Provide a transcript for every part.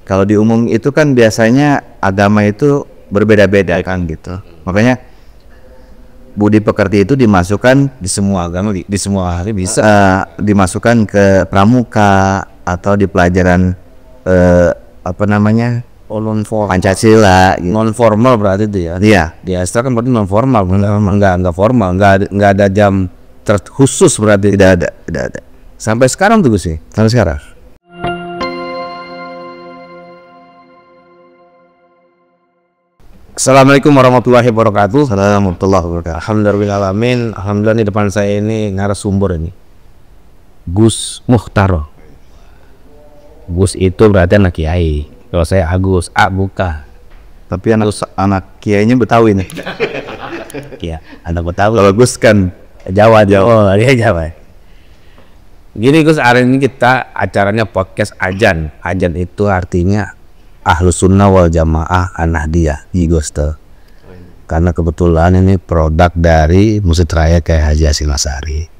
Kalau di umum itu kan biasanya agama itu berbeda-beda kan gitu. Makanya budi pekerti itu dimasukkan Di semua agama, di semua hari bisa. dimasukkan ke pramuka atau di pelajaran apa namanya Non formal. Pancasila gitu. Non formal berarti itu ya. Iya. Di Astra kan berarti non formal, enggak formal, enggak ada jam khusus berarti. Tidak ada. Sampai sekarang tuh Gus sih. Sampai sekarang. Assalamualaikum warahmatullahi wabarakatuh. Assalamualaikum warahmatullahi wabarakatuh. Alhamdulillahalamin. Alhamdulillah di depan saya ini narasumber ini Gus Muhtaro. Gus itu berarti anak kiai. Kalau saya Agus, buka. Tapi anak kiainya Betawi nih. Iya, anak Betawi. Kalau Gus kan Jawa. Oh, dia Jawa. Gini Gus, hari ini kita acaranya podcast Ajan. Ajan itu artinya Ahlus Sunnah wal Jamaah An-Nahdiyah di Gus tuh. Karena kebetulan ini produk dari Masjid Raya kayak Haji Hasyim Asy'ari.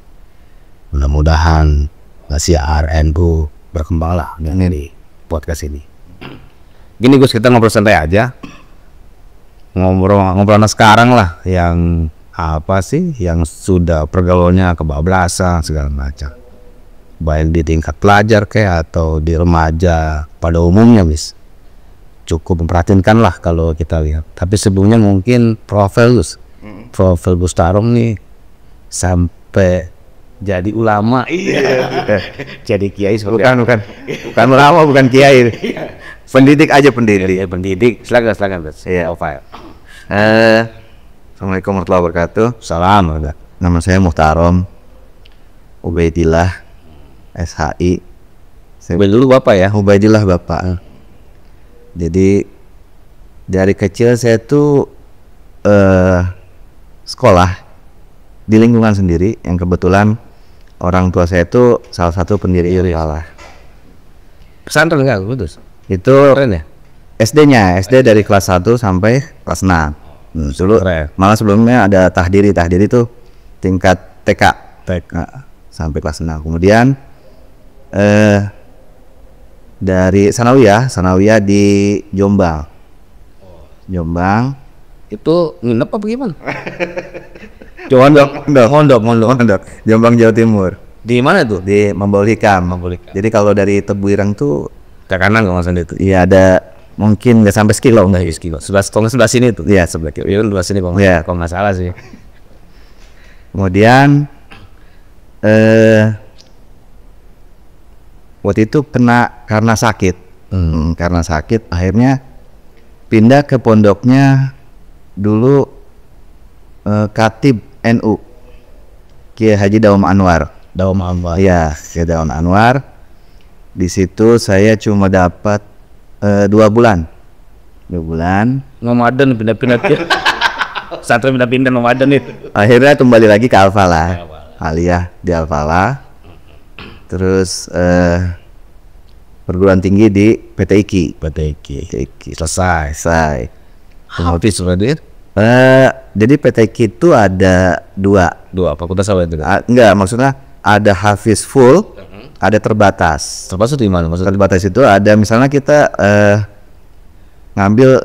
Mudah-mudahan nasihat NU berkembang lah di podcast ini. Gini Gus, kita ngobrol santai aja. Ngobrol sekarang lah yang apa sih yang sudah pergaulannya kebablasan segala macam. Baik di tingkat pelajar kayak atau di remaja pada umumnya bis. Cukup memperhatinkan lah kalau kita lihat. Tapi sebelumnya mungkin profil Gus Tarong nih sampai jadi ulama, jadi kiai. Bukan ulama, bukan kiai. Pendidik aja, pendidik. Silakan Gus. Iya. Profile. Assalamualaikum warahmatullahi wabarakatuh. Salam. Nama saya Muhtarom Ubaidillah SHI. Dulu Bapak ya? Ubaidillah Bapak. Jadi dari kecil saya tuh sekolah di lingkungan sendiri yang kebetulan orang tua saya itu salah satu pendiri Iryalah. Pesantren enggak putus? Itu Keren ya? SD dari kelas 1 sampai kelas 6. Dulu malah sebelumnya ada tahdiri itu tingkat TK sampai kelas 6. Kemudian dari sanawiyah di Jombang. Itu nginep apa gimana? Mondok. Jombang, Jawa Timur. Di mana tuh? Di Mambaul Hikam. Jadi kalau dari Tebu Ireng tuh ke kanan kalau nggak salah itu. Iya, ada mungkin nggak sampai sekilo, nggak sekilo. Sebelah sini tuh. Iya, sebelah kilo. Iya, sebelah sini kalau nggak salah sih. Kemudian waktu itu karena sakit akhirnya pindah ke pondoknya dulu Khatib NU Kiai Haji Daum Anwar. Iya, Kiai Daum Anwar. Di situ saya cuma dapat 2 bulan. Nomaden pindah-pindah dia. Satu pindah-pindah nomaden itu. Akhirnya kembali lagi ke Al-Falah. Aliyah di Al-Falah. Terus perguruan tinggi di PTIQ. Selesai. Hafiz berarti? Jadi PTIQ itu ada dua fakultas apa itu? Enggak, maksudnya ada hafiz full, ada terbatas. Terbatas itu gimana maksudnya? Terbatas itu ada misalnya kita ngambil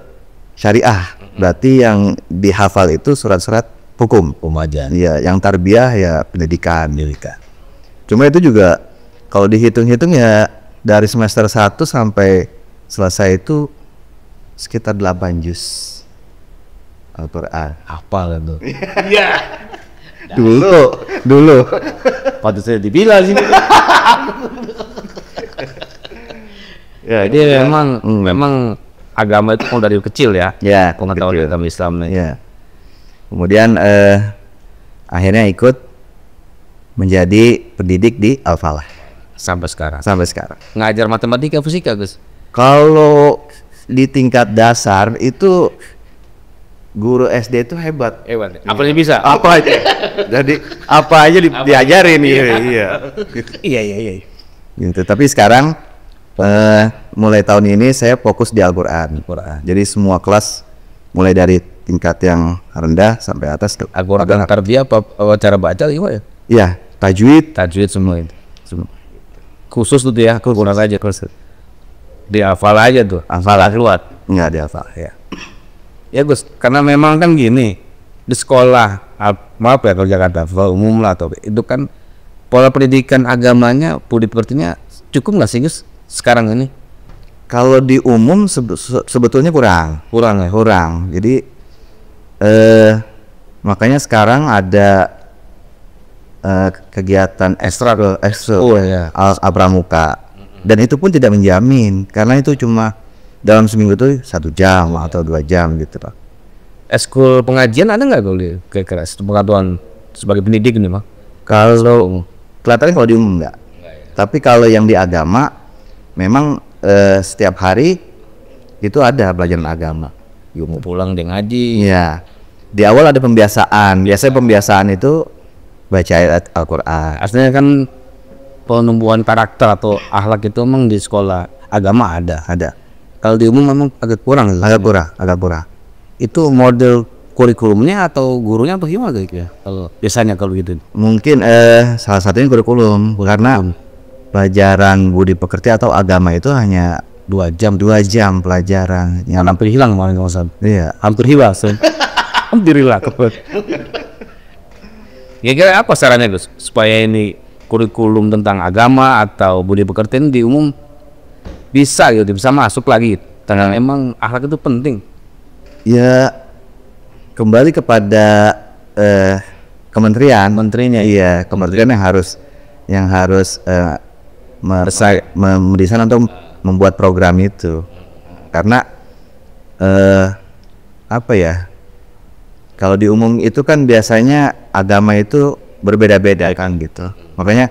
syariah, berarti yang dihafal itu surat-surat hukum aja. Iya, yang tarbiyah ya pendidikan. Cuma itu juga kalau dihitung-hitung ya dari semester 1 sampai selesai itu sekitar 8 juz Al-Quran. Hafal itu. Iya. Dulu. Patut saya dibilang sini. Ya, dia memang agama itu kalau dari kecil ya. Ya, pengetahuan agama Islam nih. Ya. Kemudian akhirnya ikut menjadi pendidik di Al-Falah sampai sekarang. Ngajar matematika, fisika, Gus. Kalau di tingkat dasar itu guru SD itu hebat. Apa yang bisa? Apa aja. Jadi apa aja diajarin. Iya. Gitu. Tapi sekarang mulai tahun ini saya fokus di Al-Quran. Jadi semua kelas mulai dari tingkat yang rendah sampai atas. Al-Quran tarbiyah apa cara baca gimana ya? Iya, tajwid semua itu. Khusus tuh ya, kurang aja. dihafal aja tuh, hafal keluar. Nggak dihafal ya. Ya Gus, karena memang kan gini, di sekolah, maaf ya kalau Jakarta, umum lah atau itu kan pola pendidikan agamanya, budi pekertinya cukup nggak sih Gus sekarang ini? Kalau di umum sebetulnya kurang ya, kurang. Jadi makanya sekarang ada kegiatan ekstra Ya. pramuka, dan itu pun tidak menjamin karena itu cuma dalam seminggu tuh 1 jam atau 2 jam gitu Pak. Eskul pengajian ada nggak kalau kira-kira pengetahuan sebagai pendidik nih Bang? Kalau kelihatannya kalau di umum enggak. Tapi kalau yang di agama memang setiap hari itu ada pelajaran agama. Mau pulang dia ngaji. Iya. Di awal ada pembiasaan. Biasanya pembiasaan itu baca ayat Al-Qur'an. Aslinya kan penumbuhan karakter atau akhlak itu memang di sekolah agama ada. Kalau di umum memang agak kurang. Agak kurang. Itu model kurikulumnya atau gurunya atau gimana gitu ya? Kalau biasanya kalau gitu. Mungkin salah satunya kurikulum, karena pelajaran budi pekerti atau agama itu hanya 2 jam pelajaran. Yang hampir hilang kemarin kalau saya. Iya. Hampir hilang. Hampir hilang. Ya kira apa sarannya Gus supaya ini kurikulum tentang agama atau budi pekerti di umum bisa gitu, bisa masuk lagi. Karena emang akhlak itu penting. Ya kembali kepada menterinya. Iya, kementerian yang harus mendesain atau membuat program itu. Karena apa ya? Kalau di umum itu kan biasanya agama itu berbeda-beda kan gitu. Makanya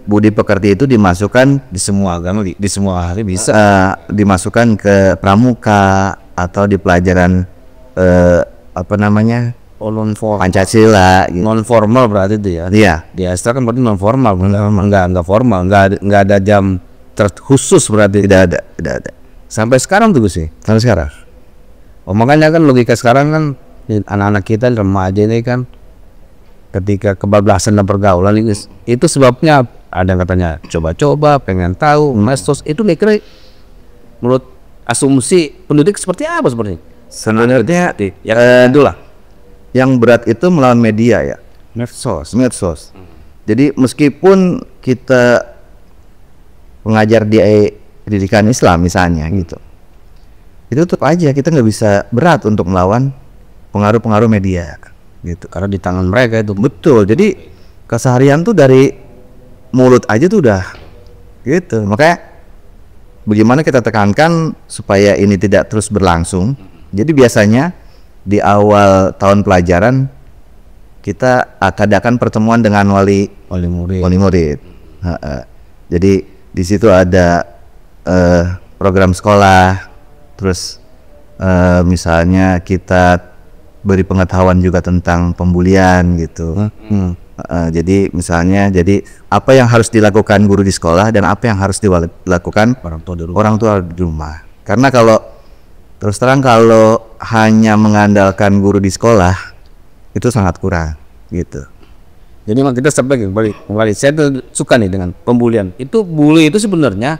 budi pekerti itu dimasukkan Di semua agama, di semua hari bisa. dimasukkan ke pramuka atau di pelajaran Pancasila gitu. Non formal berarti itu ya. Iya. Di Astra kan berarti non formal, enggak formal, enggak ada jam khusus berarti. Tidak ada. Sampai sekarang tuh sih. Sampai sekarang. Makanya kan logika sekarang kan anak-anak kita remaja ini kan ketika kebablasan dan pergaulan itu sebabnya ada yang katanya coba-coba, pengen tahu, medsos itu kira menurut asumsi pendidik seperti apa sebenarnya? Sebenarnya Itulah yang berat itu melawan media ya. medsos. Jadi meskipun kita mengajar di pendidikan Islam misalnya gitu, itu tetap aja kita nggak bisa berat untuk melawan pengaruh-pengaruh media gitu. Karena di tangan mereka itu. Betul. Jadi keseharian tuh dari mulut aja tuh udah gitu. Makanya bagaimana kita tekankan supaya ini tidak terus berlangsung. Jadi biasanya di awal tahun pelajaran kita adakan pertemuan dengan wali murid. Jadi di situ ada program sekolah, terus misalnya kita beri pengetahuan juga tentang pembulian gitu. Jadi misalnya, apa yang harus dilakukan guru di sekolah dan apa yang harus dilakukan orang tua di rumah. Karena kalau terus terang kalau hanya mengandalkan guru di sekolah itu sangat kurang gitu. Jadi memang kita sampai kembali. Saya tuh suka nih dengan pembulian. Itu bully itu sebenarnya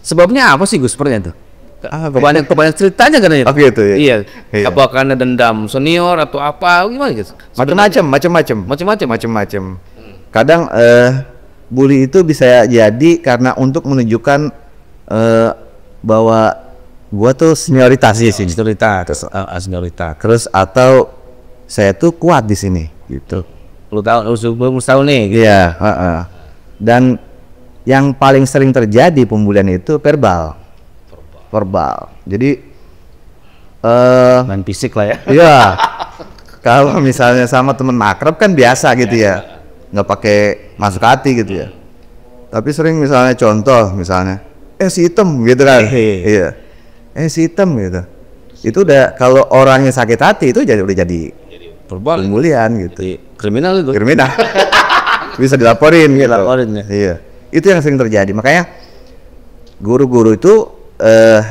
sebabnya apa sih Gus sepertinya itu? Kebanyakan ceritanya kan ya. Oke itu ya. Iya. Apa karena dendam senior atau apa? Gimana Gus? Macam-macam. Kadang bully itu bisa jadi karena untuk menunjukkan bahwa gua tuh senioritas di sini. Senioritas. Terus atau saya tuh kuat di sini gitu. Lu tahu nih. Gitu. Iya, Dan yang paling sering terjadi pembulian itu verbal. Jadi main fisik lah ya. Iya. Kalau misalnya sama temen akrab kan biasa gitu ya. Nggak pakai masuk hati gitu ya. Tapi sering misalnya contoh si hitam gitu kan. Iya. Si hitam gitu. Itu udah kalau orangnya sakit hati itu udah jadi pembulian gitu. Kriminal itu. Bisa dilaporin gitu. Ya. Iya. Itu yang sering terjadi. Makanya guru-guru itu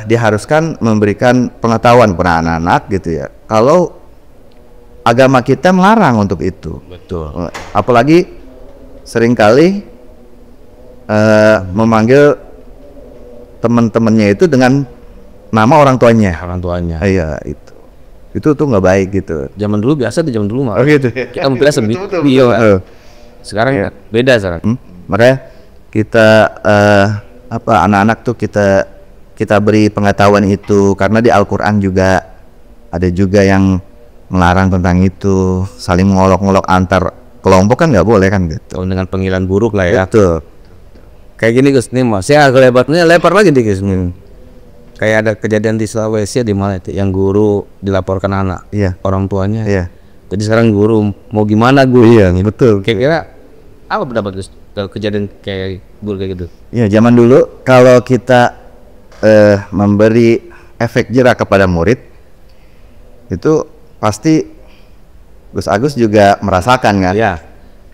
diharuskan memberikan pengetahuan kepada anak-anak gitu ya. Kalau agama kita melarang untuk itu. Betul. Apalagi seringkali memanggil teman-temannya itu dengan nama orang tuanya. Iya, itu tuh nggak baik gitu. Zaman dulu biasa tuh, zaman dulu mah. Oh gitu. Kita biasa sekarang ya beda sekarang. Makanya kita anak-anak tuh kita beri pengetahuan itu, karena di Al-Qur'an juga ada juga yang melarang tentang itu, saling mengolok-olok antar kelompok kan nggak boleh kan gitu. Dengan panggilan buruk lah ya. Betul. Kayak gini Gus, nih mas, ya lebarnya lebar lagi nih Gus. Kayak ada kejadian di Sulawesi di mana itu, yang guru dilaporkan anak, orang tuanya. Iya. Jadi sekarang guru mau gimana guru? Iya, betul. Kira-kira apa pendapat Gus kalau kejadian kayak guru kayak gitu? Iya, zaman dulu kalau kita memberi efek jera kepada murid, itu pasti Gus Agus juga merasakan kan? Iya.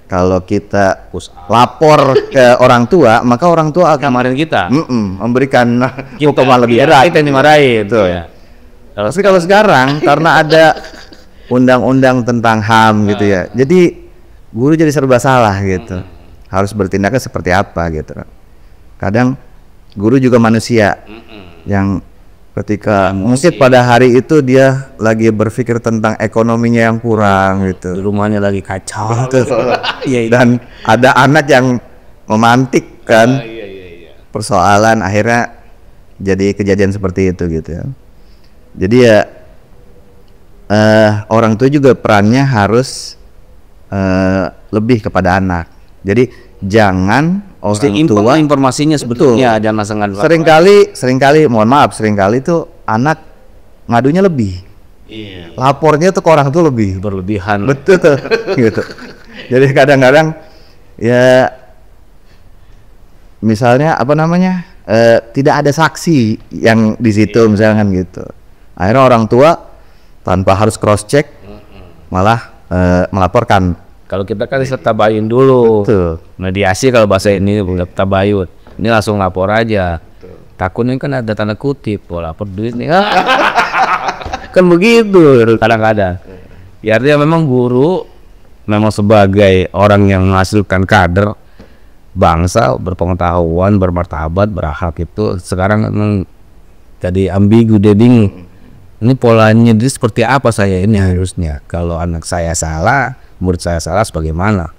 Kalau kita lapor ke orang tua, maka orang tua akan kemarin kita memberikan hukuman lebih berat. Kita yang dimarahin itu ya. Tapi kalau sekarang karena ada undang-undang tentang HAM gitu ya, jadi guru jadi serba salah gitu. Harus bertindaknya seperti apa gitu. Kadang guru juga manusia yang ketika mungkin pada hari itu dia lagi berpikir tentang ekonominya yang kurang gitu, di rumahnya lagi kacau. Dan ada anak yang memantik kan persoalan, akhirnya jadi kejadian seperti itu gitu ya. Jadi ya orang tua juga perannya harus lebih kepada anak. Jadi jangan orang tua informasinya sebetulnya jangan sangat seringkali mohon maaf, seringkali tuh anak ngadunya lebih. Lapornya tuh ke orang tuh lebih berlebihan. Betul tuh. Gitu. Jadi kadang-kadang ya misalnya tidak ada saksi yang di situ misalkan gitu. Akhirnya orang tua tanpa harus cross check malah melaporkan. Kalau kita kan tabayun dulu. Betul. Mediasi kalau bahasa ini udah tabayun. Ini langsung lapor aja. Betul. Takutnya kan ada tanda kutip, lapor duit nih. Kan begitu kadang-kadang. Ya artinya memang guru memang sebagai orang yang menghasilkan kader bangsa berpengetahuan, bermartabat, berakhlak itu sekarang memang jadi ambigu, dia bingung. Ini polanya jadi seperti apa saya ini harusnya. Kalau anak saya salah, murid saya salah sebagaimana.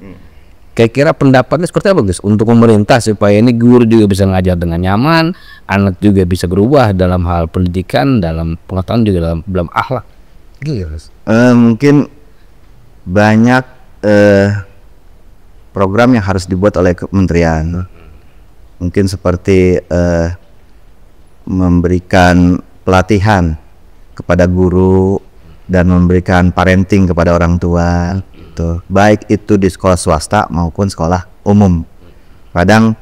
Kira-kira pendapatnya seperti apa guys untuk pemerintah supaya ini guru juga bisa ngajar dengan nyaman, anak juga bisa berubah dalam hal pendidikan, dalam pengetahuan juga dalam akhlak. Mungkin banyak program yang harus dibuat oleh kementerian. Mungkin seperti memberikan pelatihan kepada guru dan memberikan parenting kepada orang tua. Baik itu di sekolah swasta maupun sekolah umum. Kadang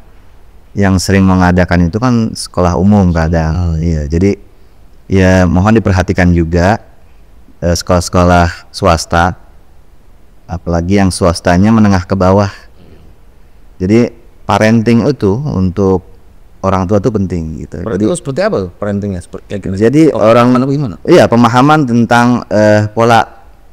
yang sering mengadakan itu kan sekolah umum kadang. Iya, jadi ya mohon diperhatikan juga sekolah-sekolah swasta, apalagi yang swastanya menengah ke bawah. Jadi parenting itu untuk orang tua itu penting gitu. Jadi seperti apa parentingnya? Jadi gimana? Iya, pemahaman tentang pola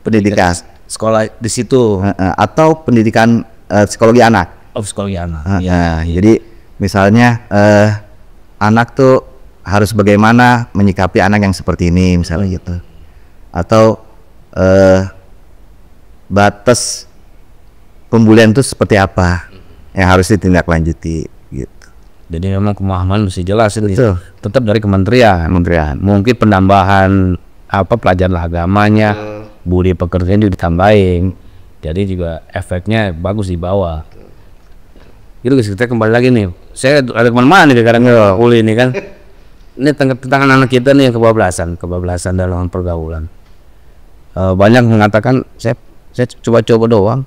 pendidikan sekolah di situ atau pendidikan psikologi anak. Psikologi anak. Jadi misalnya anak tuh harus bagaimana menyikapi anak yang seperti ini misalnya gitu. Atau batas pembulian itu seperti apa yang harus ditindaklanjuti gitu. Jadi memang pemahaman mesti jelas ini. Tetap dari kementerian. Mungkin penambahan pelajaran agamanya, budi pekerjaan juga ditambahin. Jadi juga efeknya bagus di bawah. Gitu guys, kita kembali lagi nih. Saya ada kemana-mana nih sekarang kuliah ini kan. Ini tentang anak kita nih yang kebablasan dalam pergaulan. Banyak mengatakan saya coba-coba doang.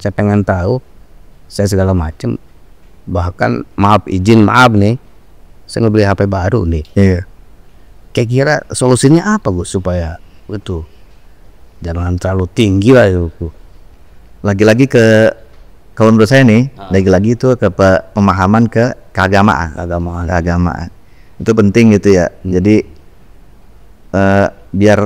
Saya pengen tahu, saya segala macam. Bahkan maaf nih, saya ngebeli HP baru nih. Kira-kira solusinya apa Gus supaya itu jangan terlalu tinggi lah itu. Lagi-lagi kalau menurut saya nih, lagi-lagi itu ke pemahaman ke keagamaan. Itu penting gitu ya. Jadi biar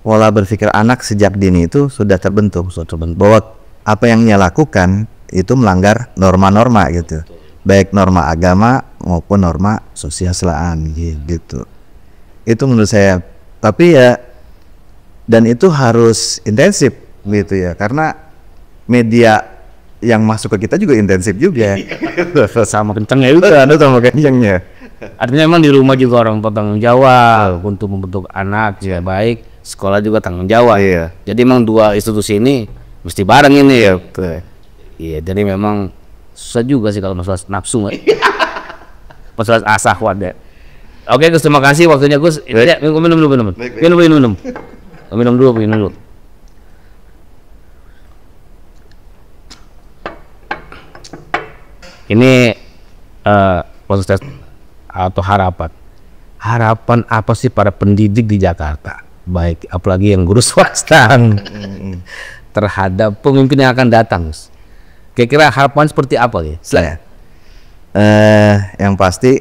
pola berpikir anak sejak dini itu sudah terbentuk bahwa apa yang ia lakukan itu melanggar norma-norma gitu. baik norma agama maupun norma sosial selaan gitu. Itu menurut saya. Tapi ya, dan itu harus intensif gitu ya, karena media yang masuk ke kita juga intensif juga. Sama kencengnya itu. Sama kencengnya. Artinya memang di rumah juga orang tua tanggung jawab untuk membentuk anak ya baik, sekolah juga tanggung jawab. Iya. Jadi memang dua institusi ini mesti bareng ini ya. Betul. Iya, jadi memang susah juga sih kalau masalah nafsu. Masalah asahwat ya. Oke Gus, terima kasih waktunya Gus. Ya, minum dulu. Minum dulu. Ini proses atau harapan apa sih para pendidik di Jakarta, baik apalagi yang guru swasta terhadap pemimpin yang akan datang, Gus? Kira-kira harapan seperti apa ya? Saya yang pasti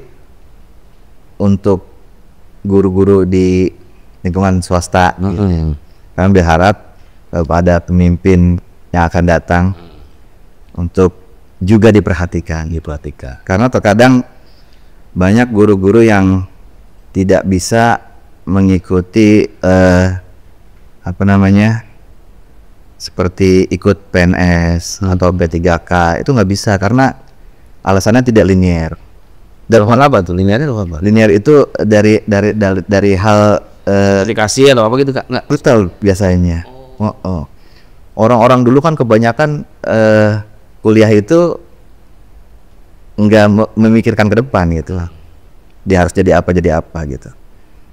untuk guru-guru di lingkungan swasta, kami berharap pada pemimpin yang akan datang untuk juga diperhatikan. Karena terkadang banyak guru-guru yang tidak bisa mengikuti seperti ikut PNS atau P3K, itu nggak bisa karena alasannya tidak linear. Dan apa tuh linearnya apa? Linear itu dari hal aplikasi atau apa gitu Kak? Nggak. Betul biasanya. Orang-orang dulu kan kebanyakan kuliah itu nggak memikirkan ke depan gitu lah. Dia harus jadi apa gitu.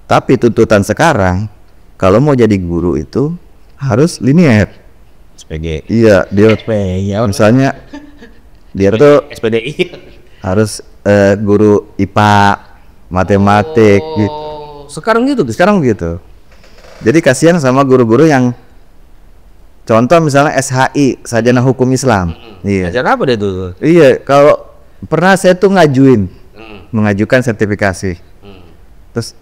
Tapi tuntutan sekarang kalau mau jadi guru itu harus linear. SPG. Iya, dia misalnya dia tuh SPDI harus guru IPA, matematik gitu. Sekarang gitu. Jadi kasihan sama guru-guru yang contoh misalnya SHI, Sarjana Hukum Islam. Iya. Ajar apa deh tuh? Iya, kalau pernah saya tuh mengajukan sertifikasi. Terus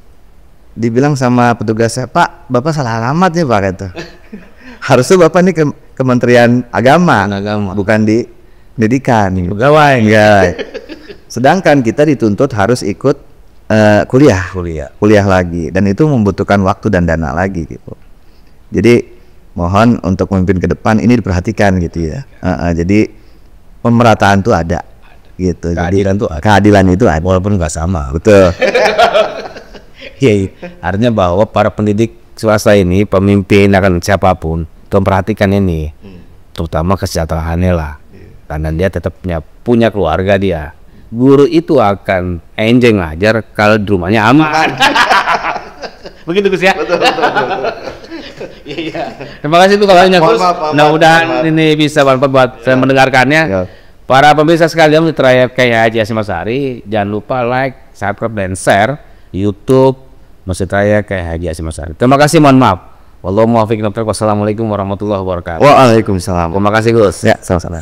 dibilang sama petugasnya, "Pak, Bapak salah alamat nih Pak," kata. Harusnya Bapak nih ke Kementerian Agama, bukan di pendidikan. Pegawai. Sedangkan kita dituntut harus ikut kuliah lagi, dan itu membutuhkan waktu dan dana lagi gitu. Jadi mohon untuk memimpin ke depan ini diperhatikan gitu ya. Jadi pemerataan tuh ada gitu. Keadilan itu ada walaupun nggak sama. Betul. Iya, artinya bahwa para pendidik swasta ini, pemimpin akan siapapun, memperhatikan ini, terutama kesejahteraannya lah, karena dia tetap punya keluarga dia. Guru itu akan enjoy ngajar kalau di rumahnya aman. Begitu Gus ya. Betul. Iya. Terima kasih tuh kalaunya Gus. Mudah-mudahan ini bisa bermanfaat buat saya mendengarkannya. Para pemirsa sekalian, Mitra kayak Haji Hasyim Asy'ari, jangan lupa like, subscribe dan share YouTube Masjid Raya kayak Haji Hasyim Asy'ari. Terima kasih, mohon maaf. Wassalamualaikum warahmatullahi wabarakatuh. Waalaikumsalam. Terima kasih Gus. Ya, sama-sama.